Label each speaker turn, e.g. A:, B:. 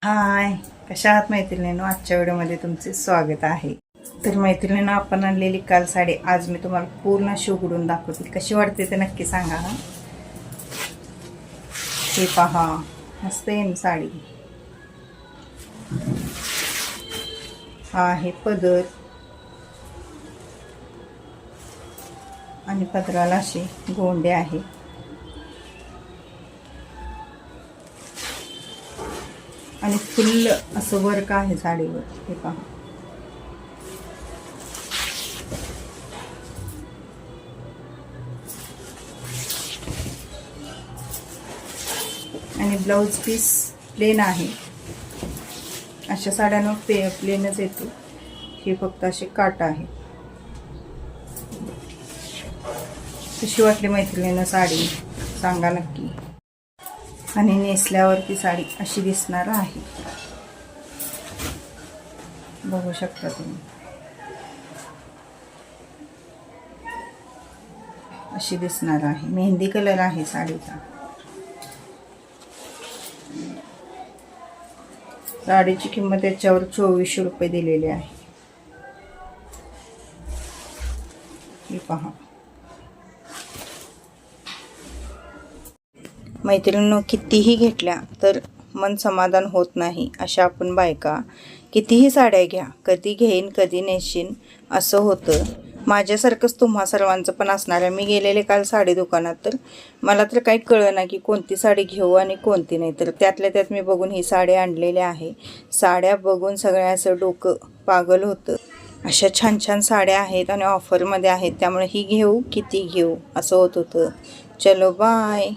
A: हाय, कशा आहात मैत्रिणींनो? आजच्या व्हिडिओमध्ये तुमचे स्वागत आहे. तर मैत्रिणींनो, आपण आणलेली काल साडी आज मी तुम्हाला पूर्ण उघडून दाखवते. कशी वाटते ते नक्की सांगा. हे पहा, मस्त आहे साडी. हा आहे पदर आणि पदराला असे गोंडे आहे. आणि फुल असं वर्क आहे साडीवर. हे पहा, आणि ब्लाउज पीस प्लेन आहे. अशा साड्यांवर प्लेनच येतो. हे फक्त असे काट आहे. कशी वाटली मैत्रिणींना साडी सांगा नक्की. आणि नेसल्यावर ती साडी अशी दिसणार आहे. बघू शकता तुम्ही, अशी दिसणार आहे. मेहंदी कलर आहे साडीचा. साडीची किंमत याच्यावर 2400 रुपये दिलेली आहे. हे पहा मैत्रिणींनो, कितीही घेतल्या तर मन समाधान होत नाही. अशा आपण बायका कितीही साड्या घ्या, कधी घेईन कधी नेशीन असं होतं. माझ्यासारखंच तुम्हा सर्वांचं पण असणार आहे. मी गेलेले काल साडी दुकानात, तर मला तर काही कळेना की कोणती साडी घेऊ आणि कोणती नाही. तर त्यातल्या त्यात मी बघून ही साडी आणलेली आहे. साड्या बघून सगळ्या असं डोकं पागल होतं. अशा छान छान साड्या आहेत आणि ऑफरमध्ये आहेत. त्यामुळे ही घेऊ की ती घेऊ असं होत होतं. चलो बाय.